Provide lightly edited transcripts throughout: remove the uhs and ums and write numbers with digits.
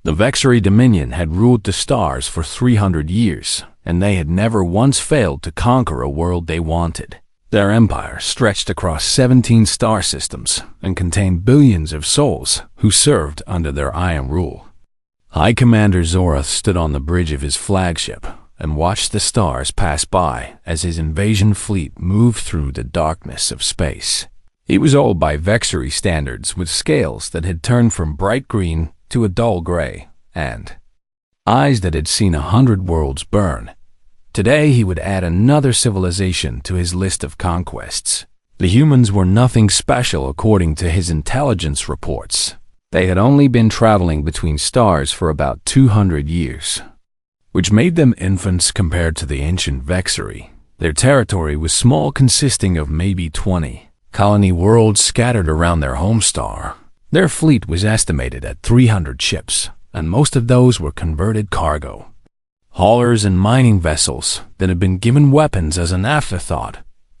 The Vexary Dominion had ruled the stars for 300 years, and they had never once failed to conquer a world they wanted. Their empire stretched across 17 star systems and contained billions of souls who served under their iron rule. High Commander Zorath stood on the bridge of his flagship and watched the stars pass by as his invasion fleet moved through the darkness of space. He was old by Vexary standards, with scales that had turned from bright green to a dull gray, and eyes that had seen 100 worlds burn. Today he would add another civilization to his list of conquests. The humans were nothing special according to his intelligence reports. They had only been traveling between stars for about 200 years, which made them infants compared to the ancient Vexary. Their territory was small, consisting of maybe 20 colony worlds scattered around their home star. Their fleet was estimated at 300 ships, and most of those were converted cargo haulers and mining vessels that had been given weapons as an afterthought.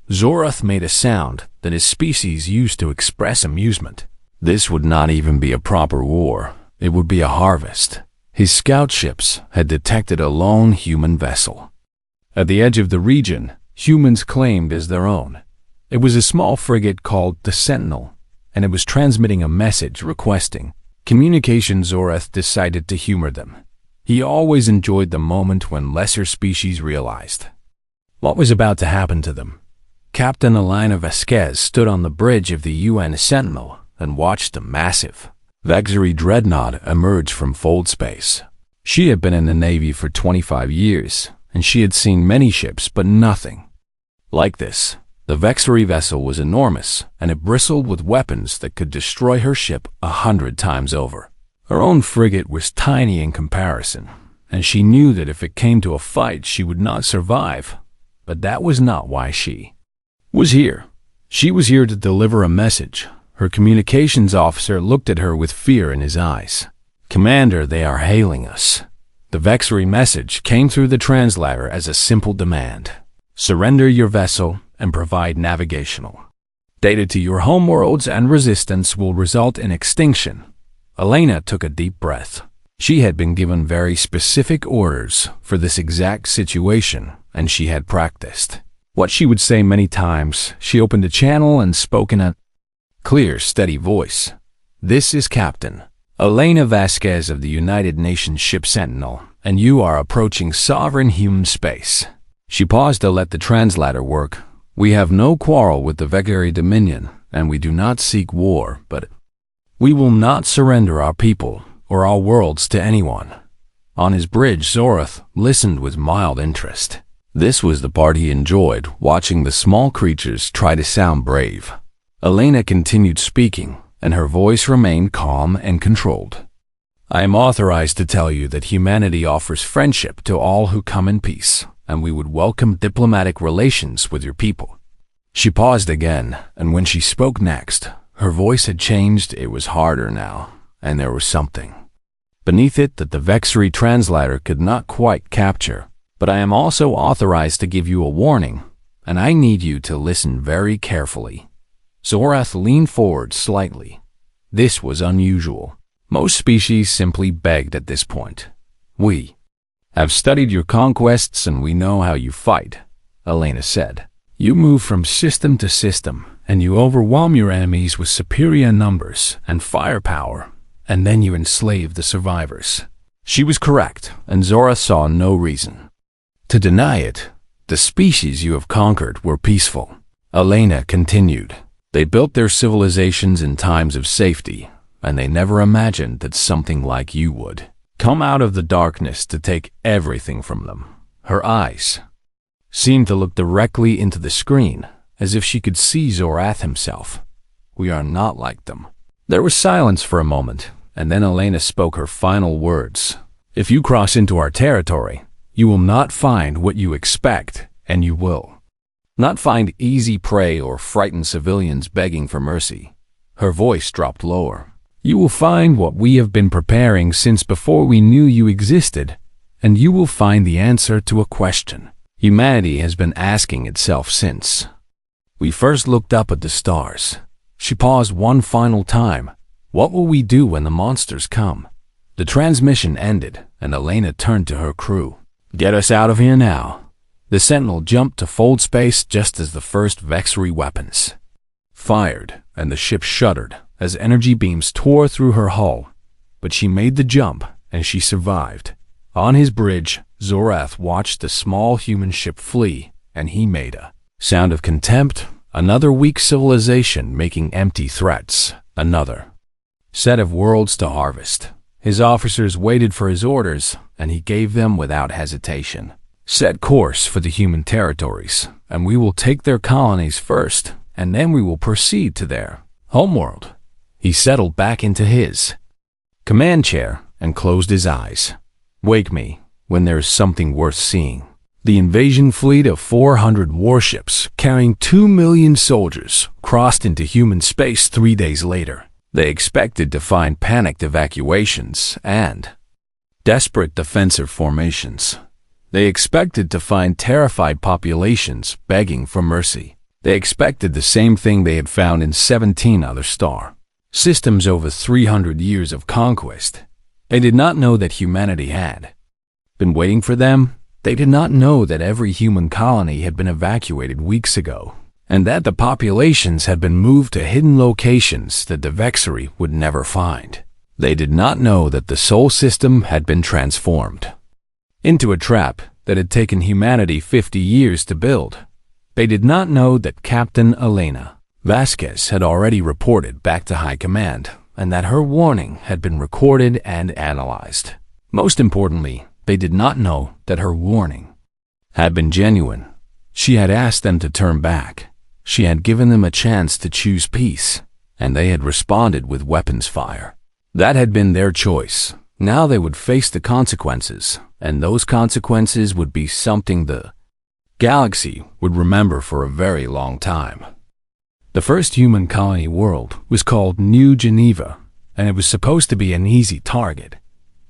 Zorath made a sound that his species used to express amusement. This would not even be a proper war. It would be a harvest. His scout ships had detected a lone human vessel at the edge of the region humans claimed as their own. It was a small frigate called the Sentinel, and it was transmitting a message requesting communication. Zorath decided to humor them. He always enjoyed the moment when lesser species realized what was about to happen to them. Captain Elena Vasquez stood on the bridge of the UN Sentinel and watched a massive Vexary dreadnought emerge from fold space. She had been in the Navy for 25 years, and she had seen many ships, but nothing like this. The Vexary vessel was enormous, and it bristled with weapons that could destroy her ship 100 times over. Her own frigate was tiny in comparison, and she knew that if it came to a fight she would not survive. But that was not why she was here. She was here to deliver a message. Her communications officer looked at her with fear in his eyes. "Commander, they are hailing us." The Vexary message came through the translator as a simple demand. "Surrender your vessel and provide navigational data to your homeworlds, and resistance will result in extinction." Elena took a deep breath. She had been given very specific orders for this exact situation, and she had practiced what she would say many times. She opened a channel and spoke in a clear, steady voice. "This is Captain Elena Vasquez of the United Nations ship Sentinel, and you are approaching sovereign human space." She paused to let the translator work. "We have no quarrel with the Vexary Dominion, and we do not seek war, but we will not surrender our people or our worlds to anyone." On his bridge, Zorath listened with mild interest. This was the part he enjoyed, watching the small creatures try to sound brave. Elena continued speaking, and her voice remained calm and controlled. "I am authorized to tell you that humanity offers friendship to all who come in peace, and we would welcome diplomatic relations with your people." She paused again, and when she spoke next, her voice had changed. It was harder now, and there was something beneath it that the Vexary translator could not quite capture. "But I am also authorized to give you a warning, and I need you to listen very carefully." Zorath leaned forward slightly. This was unusual. Most species simply begged at this point. "We have studied your conquests and we know how you fight," Elena said. "You move from system to system, and you overwhelm your enemies with superior numbers and firepower, and then you enslave the survivors." She was correct, and Zorath saw no reason to deny it. "The species you have conquered were peaceful," Elena continued. "They built their civilizations in times of safety, and they never imagined that something like you would come out of the darkness to take everything from them." Her eyes seemed to look directly into the screen, as if she could see Zorath himself. "We are not like them." There was silence for a moment, and then Elena spoke her final words. "If you cross into our territory, you will not find what you expect, and you will not find easy prey or frightened civilians begging for mercy." Her voice dropped lower. "You will find what we have been preparing since before we knew you existed, and you will find the answer to a question humanity has been asking itself since we first looked up at the stars." She paused one final time. "What will we do when the monsters come?" The transmission ended, and Elena turned to her crew. "Get us out of here now." The Sentinel jumped to fold space just as the first Vexery weapons fired, and the ship shuddered as energy beams tore through her hull. But she made the jump, and she survived. On his bridge, Zorath watched the small human ship flee, and he made a sound of contempt. Another weak civilization making empty threats. Another set of worlds to harvest. His officers waited for his orders, and he gave them without hesitation. "Set course for the human territories, and we will take their colonies first, and then we will proceed to their homeworld." He settled back into his command chair and closed his eyes. "Wake me when there is something worth seeing." The invasion fleet of 400 warships carrying 2 million soldiers crossed into human space 3 days later. They expected to find panicked evacuations and desperate defensive formations. They expected to find terrified populations begging for mercy. They expected the same thing they had found in 17 other star systems over 300 years of conquest. They did not know that humanity had been waiting for them. They did not know that every human colony had been evacuated weeks ago, and that the populations had been moved to hidden locations that the Vexery would never find. They did not know that the Sol system had been transformed into a trap that had taken humanity 50 years to build. They did not know that Captain Elena Vasquez had already reported back to High Command, and that her warning had been recorded and analyzed. Most importantly, they did not know that her warning had been genuine. She had asked them to turn back. She had given them a chance to choose peace, and they had responded with weapons fire. That had been their choice. Now they would face the consequences, and those consequences would be something the galaxy would remember for a very long time. The first human colony world was called New Geneva, and it was supposed to be an easy target.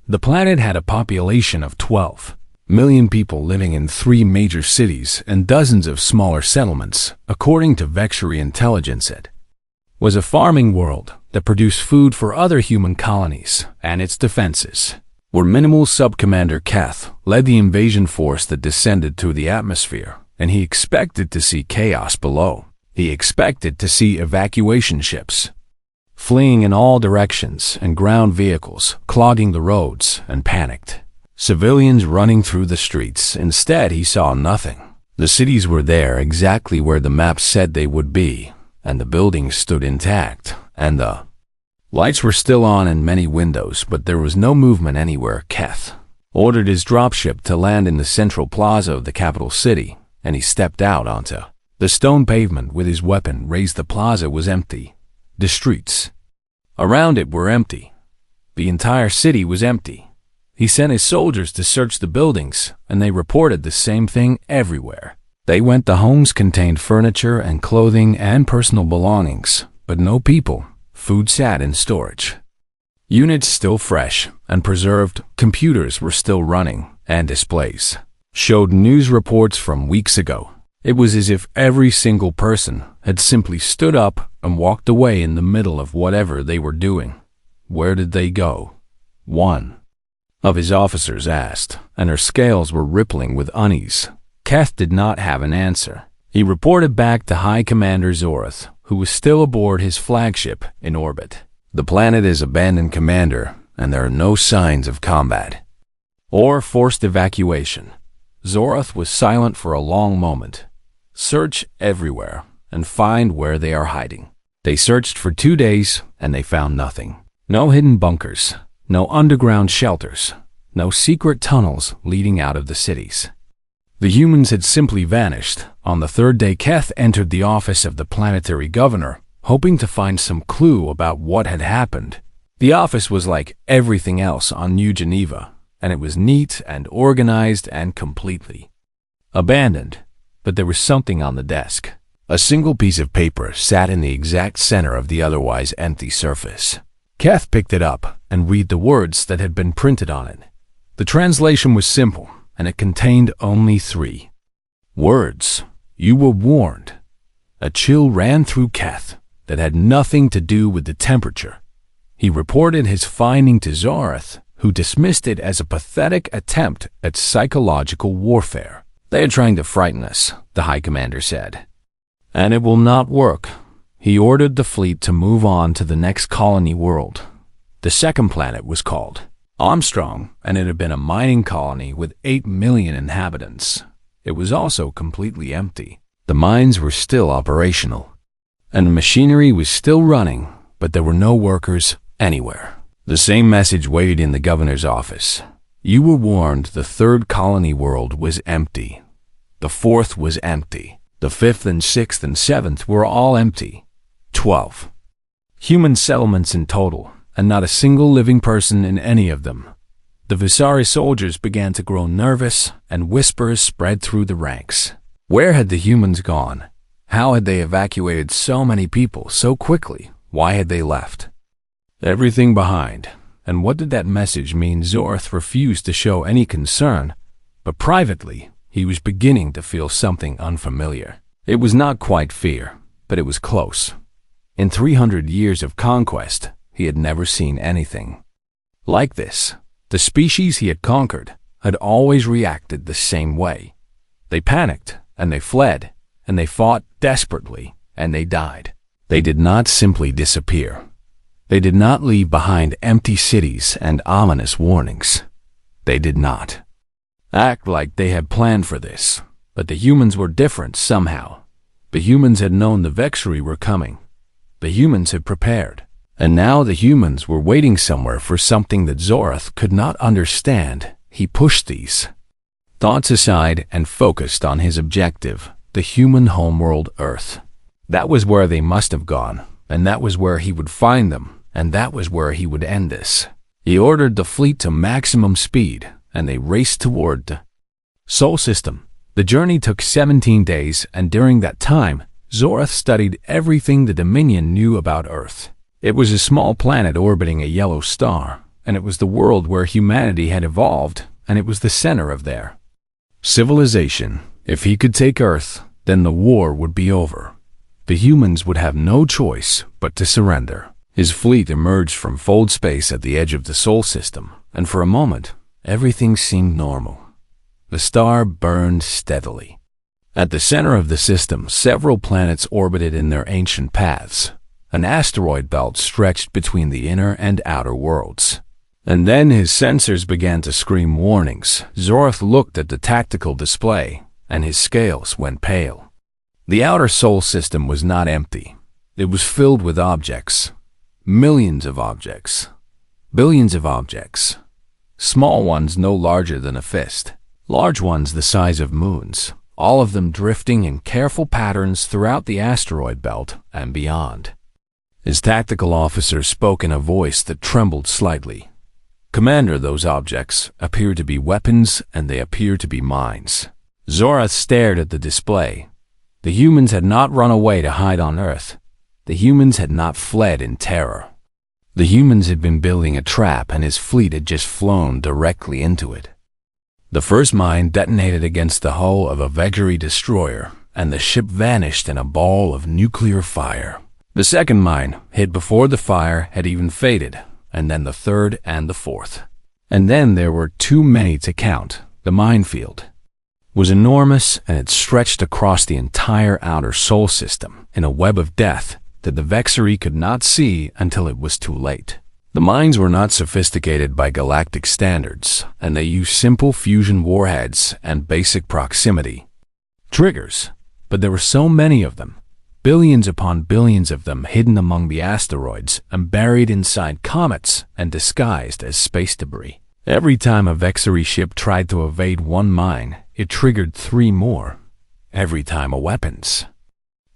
The planet had a population of 12 million people living in 3 major cities and dozens of smaller settlements, according to Vexery intelligence. It was a farming world that produced food for other human colonies, and its defenses were minimal. Subcommander Keth led the invasion force that descended through the atmosphere, and he expected to see chaos below. He expected to see evacuation ships fleeing in all directions and ground vehicles clogging the roads and panicked civilians running through the streets. Instead, he saw nothing. The cities were there exactly where the map said they would be, and the buildings stood intact, and the lights were still on in many windows, but there was no movement anywhere. Keth ordered his dropship to land in the central plaza of the capital city, and he stepped out onto the stone pavement with his weapon raised. The plaza was empty. The streets around it were empty. The entire city was empty. He sent his soldiers to search the buildings, and they reported the same thing everywhere. They went to homes contained furniture and clothing and personal belongings, but no people. Food sat in storage. Units still fresh and preserved, computers were still running, and displays showed news reports from weeks ago. It was as if every single person had simply stood up and walked away in the middle of whatever they were doing. Where did they go? One of his officers asked, and her scales were rippling with unease. Keth did not have an answer. He reported back to High Commander Zorath, who was still aboard his flagship in orbit. "The planet is abandoned, Commander, and there are no signs of combat or forced evacuation." Zorath was silent for a long moment. "Search everywhere and find where they are hiding." They searched for 2 days, and they found nothing. No hidden bunkers, no underground shelters, no secret tunnels leading out of the cities. The humans had simply vanished. On the 3rd day, Keth entered the office of the planetary governor, hoping to find some clue about what had happened. The office was like everything else on New Geneva, and it was neat and organized and completely abandoned. But there was something on the desk. A single piece of paper sat in the exact center of the otherwise empty surface. Keth picked it up and read the words that had been printed on it. The translation was simple, and it contained only 3 words. "You were warned." A chill ran through Keth that had nothing to do with the temperature. He reported his finding to Zorath, who dismissed it as a pathetic attempt at psychological warfare. "They are trying to frighten us," the High Commander said. "And it will not work." He ordered the fleet to move on to the next colony world. The second planet was called Armstrong, and it had been a mining colony with 8 million inhabitants. It was also completely empty. The mines were still operational, and the machinery was still running, but there were no workers anywhere. The same message waited in the governor's office. "You were warned the third colony world was empty. The fourth was empty. The fifth and sixth and seventh were all empty. 12 human settlements in total, and not a single living person in any of them." The Visari soldiers began to grow nervous, and whispers spread through the ranks. Where had the humans gone? How had they evacuated so many people so quickly? Why had they left everything behind? And what did that message mean? Zorath refused to show any concern, but privately, he was beginning to feel something unfamiliar. It was not quite fear, but it was close. In 300 years of conquest, he had never seen anything like this. The species he had conquered had always reacted the same way. They panicked, and they fled, and they fought desperately, and they died. They did not simply disappear. They did not leave behind empty cities and ominous warnings. They did not act like they had planned for this. But the humans were different somehow. The humans had known the Vexari were coming. The humans had prepared. And now the humans were waiting somewhere for something that Zorath could not understand. He pushed these thoughts aside and focused on his objective, the human homeworld Earth. That was where they must have gone, and that was where he would find them, and that was where he would end this. He ordered the fleet to maximum speed, and they raced toward the Sol system. The journey took 17 days, and during that time, Zorath studied everything the Dominion knew about Earth. It was a small planet orbiting a yellow star, and it was the world where humanity had evolved, and it was the center of their civilization. If he could take Earth, then the war would be over. The humans would have no choice but to surrender. His fleet emerged from fold space at the edge of the Sol system, and for a moment, everything seemed normal. The star burned steadily. At the center of the system, several planets orbited in their ancient paths. An asteroid belt stretched between the inner and outer worlds. And then his sensors began to scream warnings. Zorath looked at the tactical display, and his scales went pale. The outer Sol system was not empty. It was filled with objects. Millions of objects. Billions of objects. Small ones no larger than a fist. Large ones the size of moons. All of them drifting in careful patterns throughout the asteroid belt and beyond. His tactical officer spoke in a voice that trembled slightly. "Commander, those objects appear to be weapons, and they appear to be mines." Zorath stared at the display. The humans had not run away to hide on Earth. The humans had not fled in terror. The humans had been building a trap, and his fleet had just flown directly into it. The first mine detonated against the hull of a Veggery destroyer, and the ship vanished in a ball of nuclear fire. The second mine hit before the fire had even faded, and then the third and the fourth. And then there were too many to count. The minefield was enormous, and it stretched across the entire outer Sol system in a web of death that the Vexari could not see until it was too late. The mines were not sophisticated by galactic standards, and they used simple fusion warheads and basic proximity triggers. But there were so many of them. Billions upon billions of them hidden among the asteroids and buried inside comets and disguised as space debris. Every time a Vexari ship tried to evade one mine, it triggered 3 more. Every time a weapons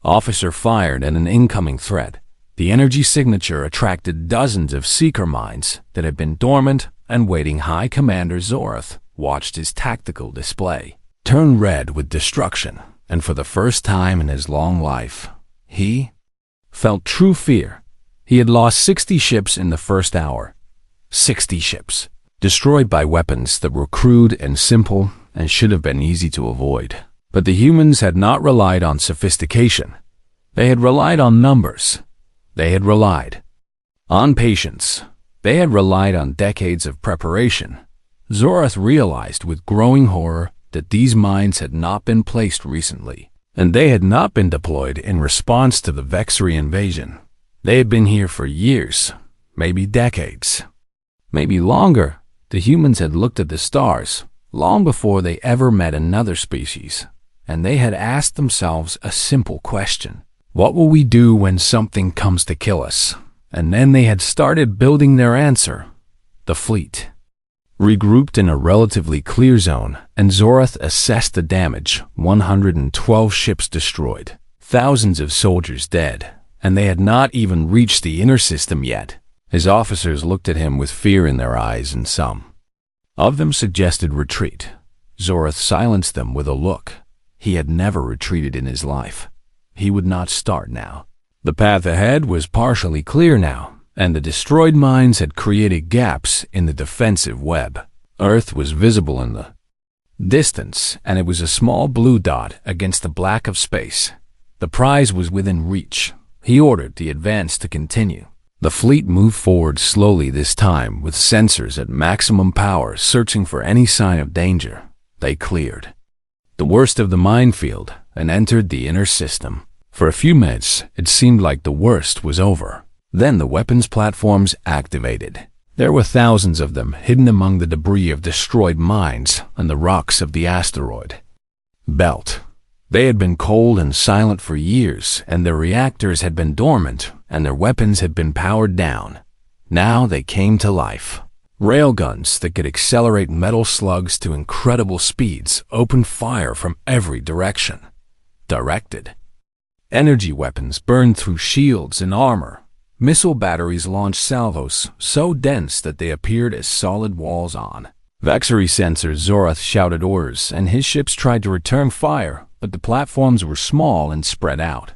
officer fired at an incoming threat, the energy signature attracted dozens of seeker mines that had been dormant and waiting. High Commander Zorath watched his tactical display turn red with destruction, and for the first time in his long life, he felt true fear. He had lost 60 ships in the first hour. 60 ships, destroyed by weapons that were crude and simple and should have been easy to avoid. But the humans had not relied on sophistication. They had relied on numbers. They had relied on patience. They had relied on decades of preparation. Zorath realized with growing horror that these mines had not been placed recently, and they had not been deployed in response to the Vexari invasion. They had been here for years, maybe decades, maybe longer. The humans had looked at the stars long before they ever met another species, and they had asked themselves a simple question: what will we do when something comes to kill us? And then they had started building their answer: the fleet. Regrouped in a relatively clear zone, and Zorath assessed the damage: 112 ships destroyed, thousands of soldiers dead, and they had not even reached the inner system yet. His officers looked at him with fear in their eyes, and some of them suggested retreat. Zorath silenced them with a look. He had never retreated in his life. He would not start now. The path ahead was partially clear now, and the destroyed mines had created gaps in the defensive web. Earth was visible in the distance, and it was a small blue dot against the black of space. The prize was within reach. He ordered the advance to continue. The fleet moved forward slowly this time, with sensors at maximum power searching for any sign of danger. They cleared the worst of the minefield and entered the inner system. For a few minutes, it seemed like the worst was over. Then the weapons platforms activated. There were thousands of them hidden among the debris of destroyed mines and the rocks of the asteroid belt. They had been cold and silent for years, and their reactors had been dormant, and their weapons had been powered down. Now they came to life. Railguns that could accelerate metal slugs to incredible speeds opened fire from every direction. Directed energy weapons burned through shields and armor. Missile batteries launched salvos so dense that they appeared as solid walls on Vexari sensors. Zorath shouted orders, and his ships tried to return fire, but the platforms were small and spread out.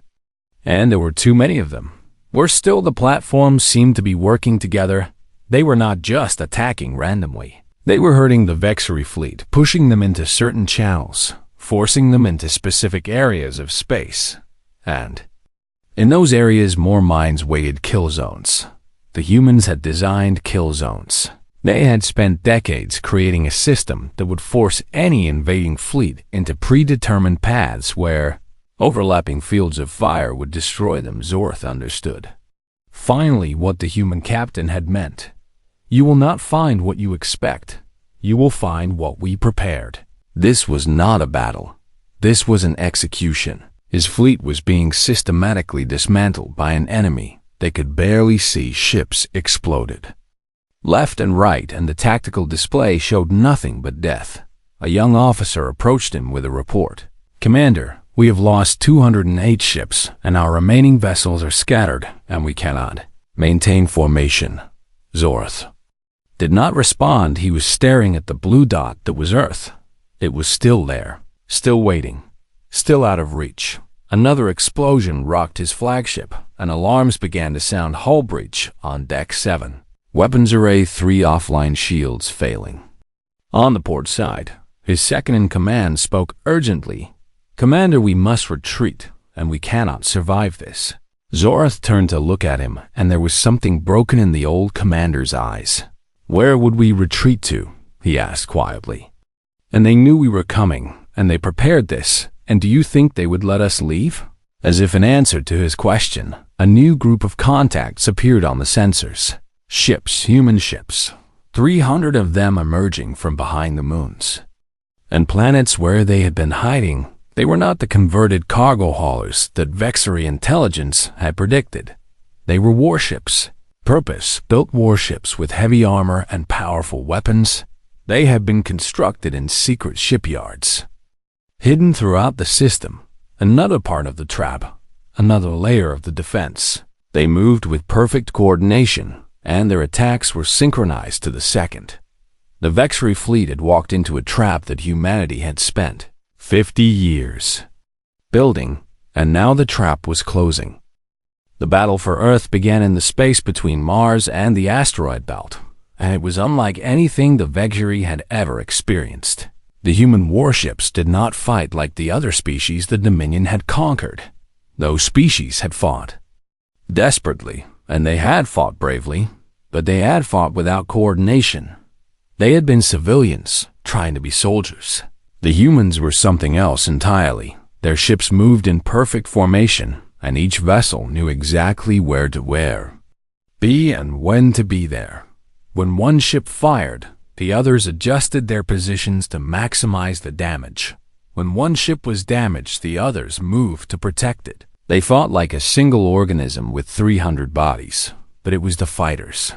And there were too many of them. Worse still, the platforms seemed to be working together. They were not just attacking randomly. They were hurting the Vexari fleet, pushing them into certain channels, forcing them into specific areas of space. And in those areas, more mines waited kill zones. The humans had designed kill zones. They had spent decades creating a system that would force any invading fleet into predetermined paths where overlapping fields of fire would destroy them. Zorath understood finally what the human captain had meant. You will not find what you expect. You will find what we prepared. This was not a battle. This was an execution. His fleet was being systematically dismantled by an enemy. They could barely see. Ships exploded left and right, and the tactical display showed nothing but death. A young officer approached him with a report. "Commander, we have lost 208 ships, and our remaining vessels are scattered, and we cannot maintain formation." Zorath did not respond. He was staring at the blue dot that was Earth. It was still there, still waiting, still out of reach. Another explosion rocked his flagship, and alarms began to sound. Hull breach on Deck 7. Weapons Array 3 offline shields failing. On the port side, his second-in-command spoke urgently. "Commander, we must retreat, and we cannot survive this." Zorath turned to look at him, and there was something broken in the old commander's eyes. "Where would we retreat to?" he asked quietly. "And they knew we were coming, and they prepared this, and do you think they would let us leave?" As if in answer to his question, a new group of contacts appeared on the sensors. Ships, human ships, 300 of them emerging from behind the moons and planets where they had been hiding. They were not the converted cargo haulers that Vexari intelligence had predicted. They were warships, purpose-built warships with heavy armor and powerful weapons. They had been constructed in secret shipyards, hidden throughout the system. Another part of the trap, another layer of the defense. They moved with perfect coordination, and their attacks were synchronized to the second. The Vexari fleet had walked into a trap that humanity had spent 50 years building, and now the trap was closing. The battle for Earth began in the space between Mars and the asteroid belt, and it was unlike anything the Vexari had ever experienced. The human warships did not fight like the other species the Dominion had conquered. Those species had fought desperately, and they had fought bravely. but they had fought without coordination. They had been civilians, trying to be soldiers. The humans were something else entirely. Their ships moved in perfect formation, and each vessel knew exactly where to be and when to be there. When one ship fired, the others adjusted their positions to maximize the damage. When one ship was damaged, the others moved to protect it. They fought like a single organism with 300 bodies, but it was the fighters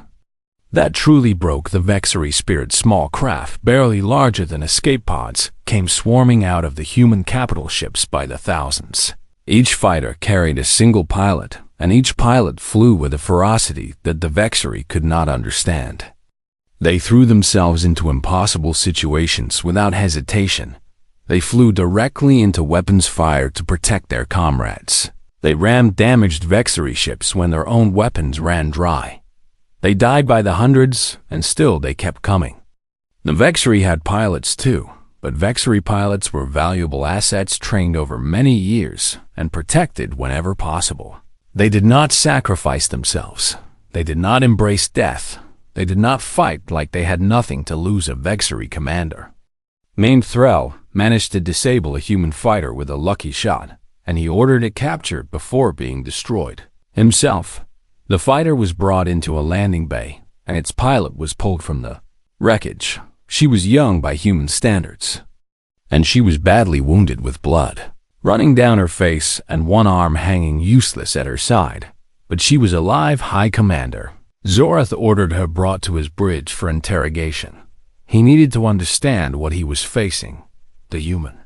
that truly broke the Vexery spirit. Small craft, barely larger than escape pods, came swarming out of the human capital ships by the thousands. Each fighter carried a single pilot, and each pilot flew with a ferocity that the Vexery could not understand. They threw themselves into impossible situations without hesitation. They flew directly into weapons fire to protect their comrades. They rammed damaged Vexery ships when their own weapons ran dry. They died by the hundreds, and still they kept coming. The Vexery had pilots too, but Vexery pilots were valuable assets trained over many years and protected whenever possible. They did not sacrifice themselves. They did not embrace death. They did not fight like they had nothing to lose. A Vexery commander named Threll managed to disable a human fighter with a lucky shot, and he ordered it captured before being destroyed himself. The fighter was brought into a landing bay, and its pilot was pulled from the wreckage. She was young by human standards, and she was badly wounded with blood running down her face and one arm hanging useless at her side. But she was alive. High Commander Zorath ordered her brought to his bridge for interrogation. He needed to understand what he was facing. The human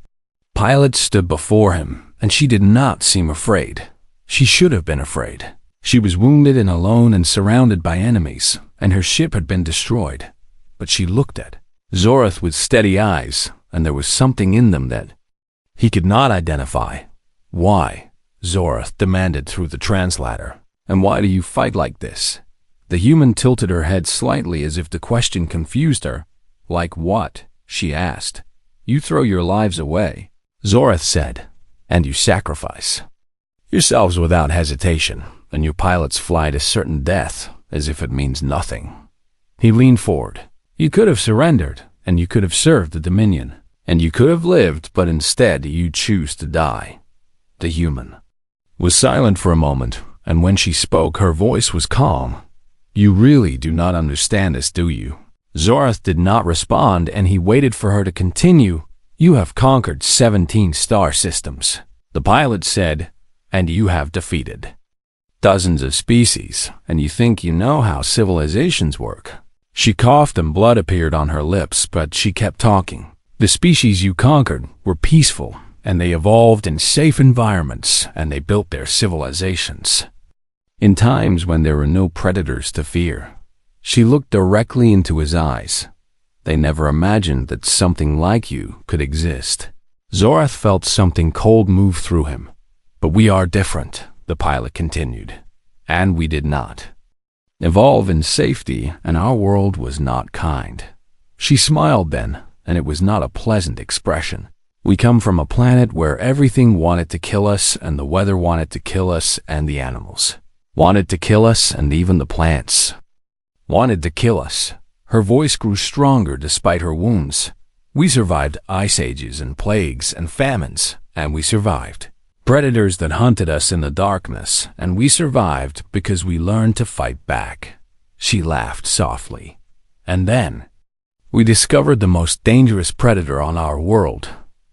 pilot stood before him, and she did not seem afraid. She should have been afraid. She was wounded and alone and surrounded by enemies, and her ship had been destroyed. But she looked at Zorath with steady eyes, and there was something in them that he could not identify. "Why?" Zorath demanded through the translator. "And why do you fight like this?" The human tilted her head slightly as if the question confused her. "Like what?" she asked. "You throw your lives away," Zorath said, "and you sacrifice yourselves without hesitation, and your pilots fly to certain death as if it means nothing." He leaned forward. "You could have surrendered, and you could have served the Dominion, and you could have lived, but instead you choose to die." The human was silent for a moment, and when she spoke, her voice was calm. "You really do not understand this, do you?" Zorath did not respond, and he waited for her to continue. "You have conquered 17 star systems," the pilot said, "and you have defeated dozens of species, and you think you know how civilizations work." She coughed and blood appeared on her lips, but she kept talking. "The species you conquered were peaceful, and they evolved in safe environments, and they built their civilizations in times when there were no predators to fear." She looked directly into his eyes. "They never imagined that something like you could exist." Zorath felt something cold move through him. "But we are different," the pilot continued, "and we did not evolve in safety, and our world was not kind." She smiled then, and it was not a pleasant expression. "We come from a planet where everything wanted to kill us, and the weather wanted to kill us, and the animals wanted to kill us, and even the plants wanted to kill us." Her voice grew stronger despite her wounds. "We survived ice ages and plagues and famines, and we survived predators that hunted us in the darkness, and we survived because we learned to fight back." She laughed softly. "And then we discovered the most dangerous predator on our world."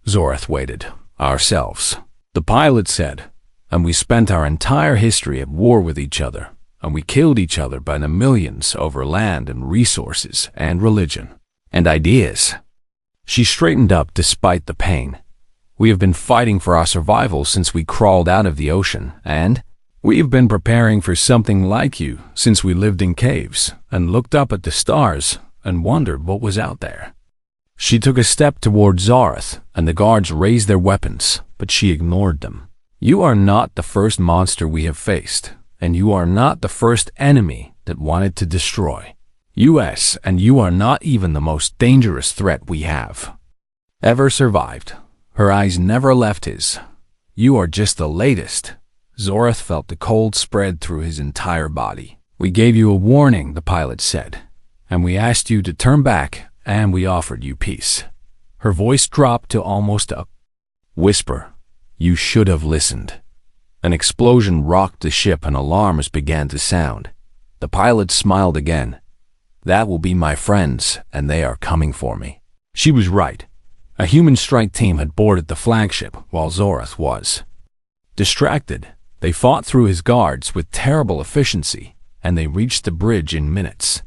Zorath waited. "Ourselves," the pilot said. "And we spent our entire history at war with each other, and we killed each other by the millions over land and resources and religion and ideas." She straightened up despite the pain. "We have been fighting for our survival since we crawled out of the ocean, and we have been preparing for something like you since we lived in caves and looked up at the stars and wondered what was out there." She took a step toward Zorath, and the guards raised their weapons, but she ignored them. "You are not the first monster we have faced, and you are not the first enemy that wanted to destroy us, and you are not even the most dangerous threat we have ever survived." Her eyes never left his. "You are just the latest." Zorath felt the cold spread through his entire body. We gave you a warning, the pilot said, and we asked you to turn back, and we offered you peace. Her voice dropped to almost a whisper. You should have listened. An explosion rocked the ship and alarms began to sound. The pilot smiled again. That will be my friends, and they are coming for me. She was right. A human strike team had boarded the flagship while Zorath was. Distracted, they fought through his guards with terrible efficiency, and they reached the bridge in minutes.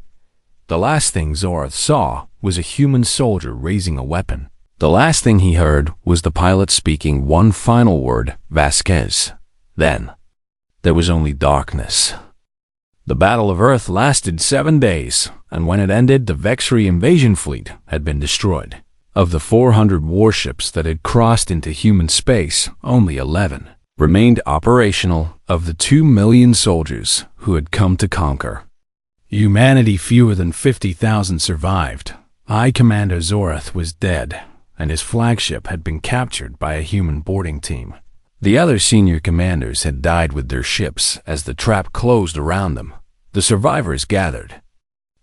The last thing Zorath saw was a human soldier raising a weapon. The last thing he heard was the pilot speaking one final word, Vasquez. Then, there was only darkness. The Battle of Earth lasted 7 days, and when it ended, the Vexry invasion fleet had been destroyed. Of the 400 warships that had crossed into human space, only 11 remained operational of the 2 million soldiers who had come to conquer. Humanity, fewer than 50,000 survived. High Commander Zorath was dead, and his flagship had been captured by a human boarding team. The other senior commanders had died with their ships as the trap closed around them. The survivors gathered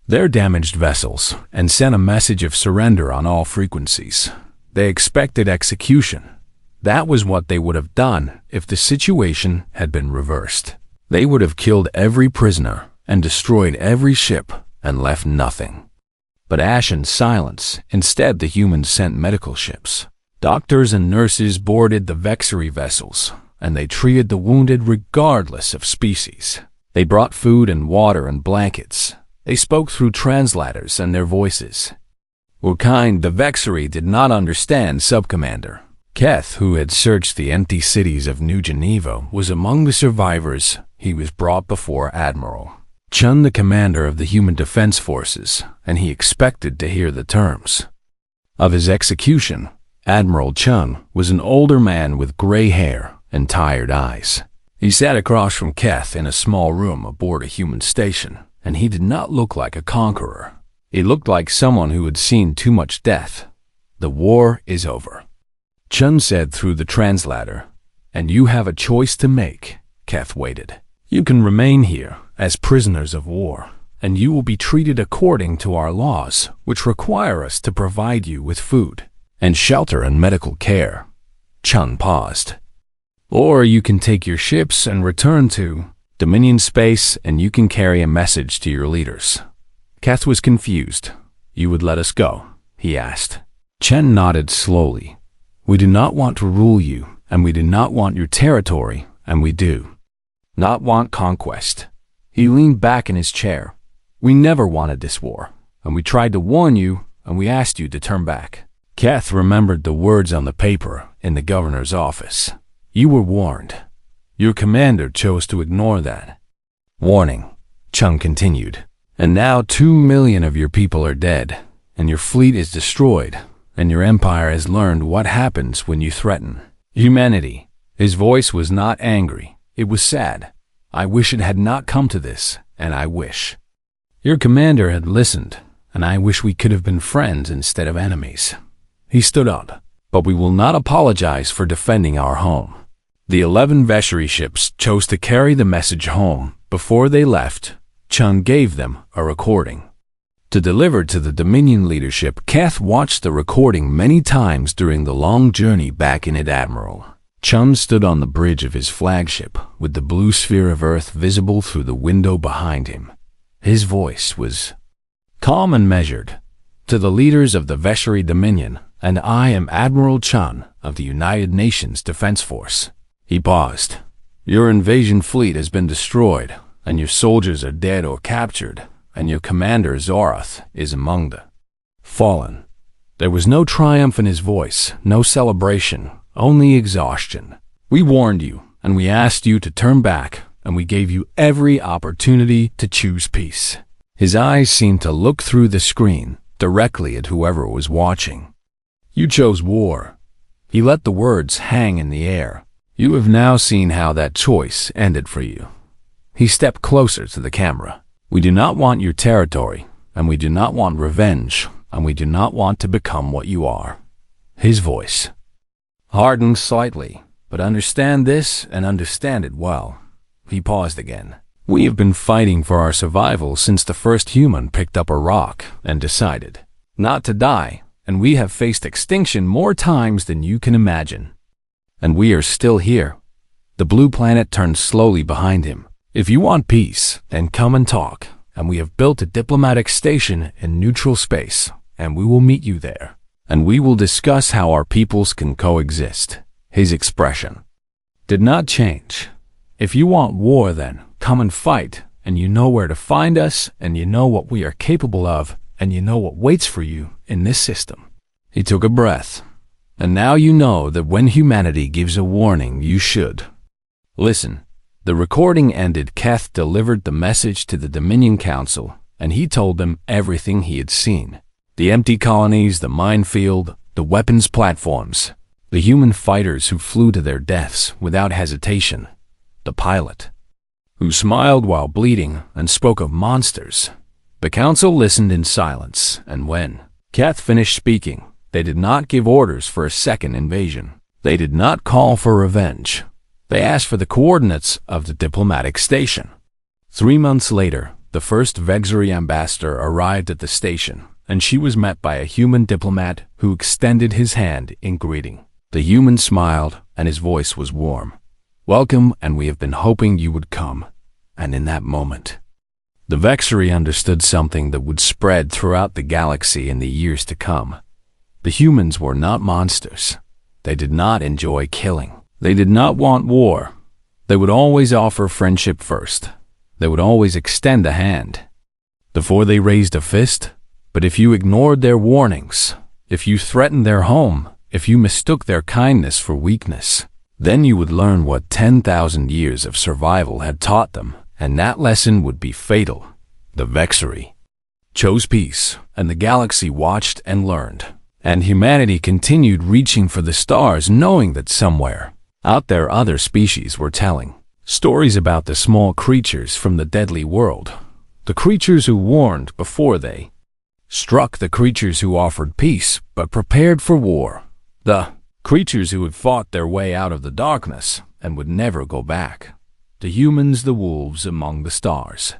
their damaged vessels and sent a message of surrender on all frequencies. They expected execution. That was what they would have done if the situation had been reversed. They would have killed every prisoner and destroyed every ship and left nothing but ash and silence. Instead, the humans sent medical ships. Doctors and nurses boarded the Vexry vessels, and they treated the wounded regardless of species. They brought food and water and blankets. They spoke through translators and their voices. Urkind, the Vexry, did not understand Subcommander. Keth, who had searched the empty cities of New Geneva, was among the survivors. He was brought before Admiral Chun, the commander of the Human Defense Forces, and he expected to hear the terms of his execution. Admiral Chun was an older man with gray hair and tired eyes. He sat across from Keth in a small room aboard a human station, and he did not look like a conqueror. He looked like someone who had seen too much death. The war is over, Chun said through the translator, and you have a choice to make. Keth waited. You can remain here as prisoners of war, and you will be treated according to our laws, which require us to provide you with food and shelter and medical care. Chun paused. Or you can take your ships and return to Dominion space, and you can carry a message to your leaders. Keth was confused. You would let us go? He asked. Chen nodded slowly. We do not want to rule you, and we do not want your territory, and we do not want conquest. He leaned back in his chair. We never wanted this war, and we tried to warn you, and we asked you to turn back. Keth remembered the words on the paper in the governor's office. You were warned. Your commander chose to ignore that warning, Chung continued. And now 2 million of your people are dead, and your fleet is destroyed, and your empire has learned what happens when you threaten humanity. His voice was not angry. It was sad. I wish it had not come to this, and I wish your commander had listened, and I wish we could have been friends instead of enemies. He stood up. But we will not apologize for defending our home. The 11 Veshri ships chose to carry the message home. Before they left, Chun gave them a recording to deliver to the Dominion leadership. Keth watched the recording many times during the long journey back in it. Admiral Chun stood on the bridge of his flagship with the blue sphere of Earth visible through the window behind him. His voice was calm and measured. To the leaders of the Veshri Dominion, and I am Admiral Chun of the United Nations Defense Force. He paused. Your invasion fleet has been destroyed, and your soldiers are dead or captured, and your commander Zorath is among the fallen. There was no triumph in his voice, no celebration, only exhaustion. We warned you, and we asked you to turn back, and we gave you every opportunity to choose peace. His eyes seemed to look through the screen, directly at whoever was watching. You chose war. He let the words hang in the air. You have now seen how that choice ended for you. He stepped closer to the camera. We do not want your territory, and we do not want revenge, and we do not want to become what you are. His voice hardened slightly, but understand this and understand it well. He paused again. We have been fighting for our survival since the first human picked up a rock and decided not to die, and we have faced extinction more times than you can imagine. And we are still here." The blue planet turned slowly behind him. "If you want peace, then come and talk, and we have built a diplomatic station in neutral space, and we will meet you there, and we will discuss how our peoples can coexist." His expression did not change. "If you want war, then come and fight, and you know where to find us, and you know what we are capable of, and you know what waits for you in this system." He took a breath. "And now you know that when humanity gives a warning, you should listen." The recording ended. Keth delivered the message to the Dominion Council, and he told them everything he had seen. The empty colonies, the minefield, the weapons platforms, the human fighters who flew to their deaths without hesitation, the pilot who smiled while bleeding and spoke of monsters. The council listened in silence, and when Keth finished speaking, they did not give orders for a second invasion. They did not call for revenge. They asked for the coordinates of the diplomatic station. 3 months later, the first Vexary ambassador arrived at the station, and she was met by a human diplomat who extended his hand in greeting. The human smiled, and his voice was warm. "Welcome, and we have been hoping you would come." And in that moment, the Vexary understood something that would spread throughout the galaxy in the years to come. The humans were not monsters. They did not enjoy killing. They did not want war. They would always offer friendship first. They would always extend a hand before they raised a fist. But if you ignored their warnings, if you threatened their home, if you mistook their kindness for weakness, then you would learn what 10,000 years of survival had taught them, and that lesson would be fatal. The Vexary chose peace, and the galaxy watched and learned. And humanity continued reaching for the stars, knowing that somewhere out there other species were telling stories about the small creatures from the deadly world, the creatures who warned before they struck, the creatures who offered peace but prepared for war, the creatures who had fought their way out of the darkness and would never go back, the humans, the wolves among the stars.